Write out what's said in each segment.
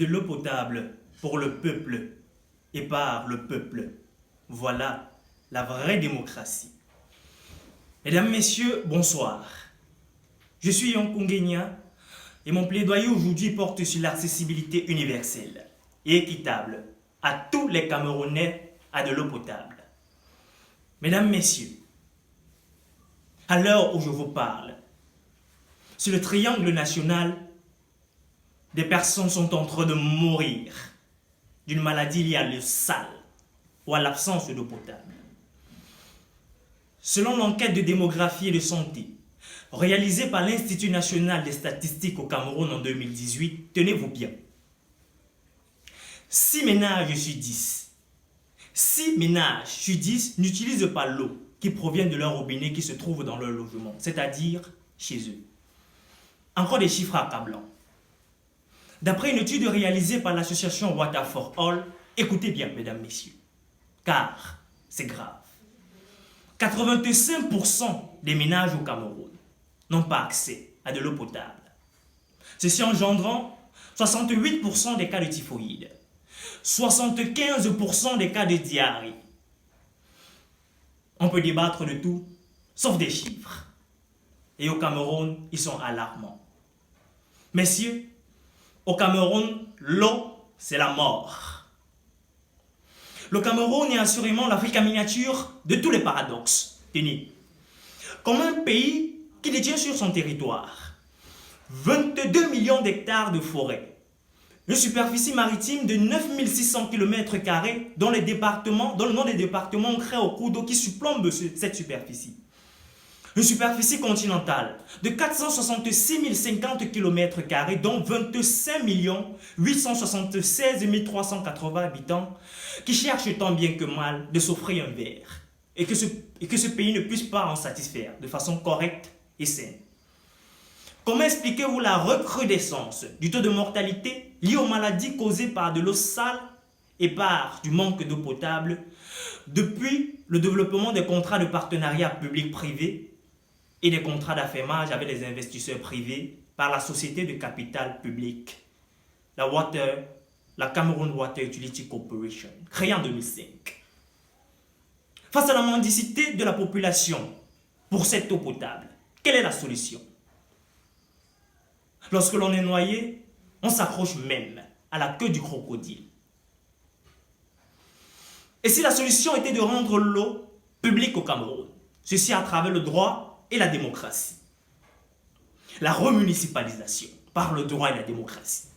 de l'eau potable pour le peuple et par le peuple. Voilà la vraie démocratie. Mesdames, Messieurs, bonsoir. Je suis Yonkun Guenya et mon plaidoyer aujourd'hui porte sur l'accessibilité universelle et équitable à tous les Camerounais à de l'eau potable. Mesdames, Messieurs, à l'heure où je vous parle, sur le triangle national, des personnes sont en train de mourir d'une maladie liée à l'eau sale ou à l'absence d'eau potable. Selon l'enquête de démographie et de santé réalisée par l'Institut national des statistiques au Cameroun en 2018, tenez-vous bien, 6 ménages sur 10 n'utilisent pas l'eau qui provient de leur robinet qui se trouve dans leur logement, c'est-à-dire chez eux. Encore des chiffres accablants. D'après une étude réalisée par l'association Water for All, écoutez bien, mesdames, messieurs, car c'est grave. 85% des ménages au Cameroun n'ont pas accès à de l'eau potable. Ceci engendrant 68% des cas de typhoïde, 75% des cas de diarrhée. On peut débattre de tout, sauf des chiffres. Et au Cameroun, ils sont alarmants. Messieurs, au Cameroun, l'eau, c'est la mort. Le Cameroun est assurément l'Afrique en miniature de tous les paradoxes. Tenez, comme un pays qui détient sur son territoire 22 millions d'hectares de forêt, une superficie maritime de 9600 km², dont le nom des départements créés au cours d'eau qui surplombe cette superficie. Une superficie continentale de 466 050 km², dont 25 876 380 habitants, qui cherchent tant bien que mal de s'offrir un verre, et que ce pays ne puisse pas en satisfaire de façon correcte et saine. Comment expliquez-vous la recrudescence du taux de mortalité lié aux maladies causées par de l'eau sale et par du manque d'eau potable depuis le développement des contrats de partenariat public-privé et des contrats d'affermage avec les investisseurs privés par la société de capital public, la Cameroun Water Utility Corporation, créée en 2005. Face à la mendicité de la population pour cette eau potable, quelle est la solution? Lorsque l'on est noyé, on s'accroche même à la queue du crocodile. Et si la solution était de rendre l'eau publique au Cameroun, ceci à travers le droit et la démocratie. La remunicipalisation par le droit et la démocratie.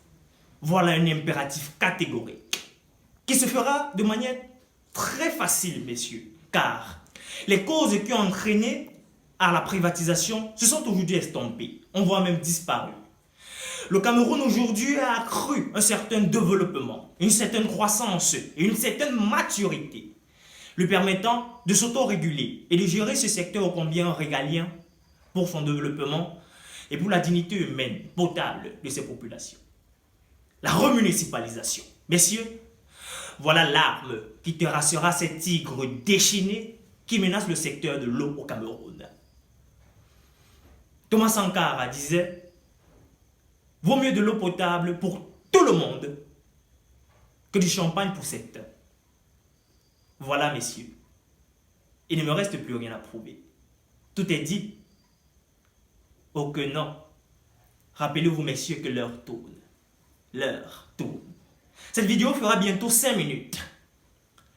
Voilà un impératif catégorique qui se fera de manière très facile, messieurs, car les causes qui ont entraîné à la privatisation se sont aujourd'hui estompées, on voit même disparu. Le Cameroun aujourd'hui a accru un certain développement, une certaine croissance et une certaine maturité, lui permettant de s'autoréguler et de gérer ce secteur ô combien régalien pour son développement et pour la dignité humaine potable de ses populations. La remunicipalisation. Messieurs, voilà l'arme qui terrassera ces tigres déchaînés qui menacent le secteur de l'eau au Cameroun. Thomas Sankara disait « Vaut mieux de l'eau potable pour tout le monde que du champagne pour certains. » Voilà, messieurs. Il ne me reste plus rien à prouver. Tout est dit. Oh que non. Rappelez-vous, messieurs, que l'heure tourne. L'heure tourne. Cette vidéo fera bientôt 5 minutes.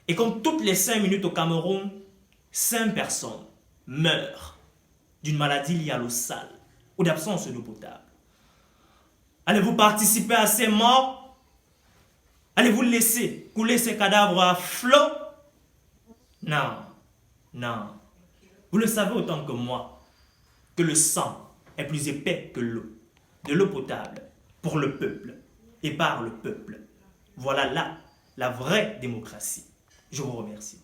Et comme toutes les 5 minutes au Cameroun, 5 personnes meurent d'une maladie liée à l'eau sale ou d'absence d'eau potable. Allez-vous participer à ces morts? Allez-vous laisser couler ces cadavres à flot? Non, non. Vous le savez autant que moi que le sang est plus épais que l'eau. De l'eau potable pour le peuple et par le peuple. Voilà là la vraie démocratie. Je vous remercie.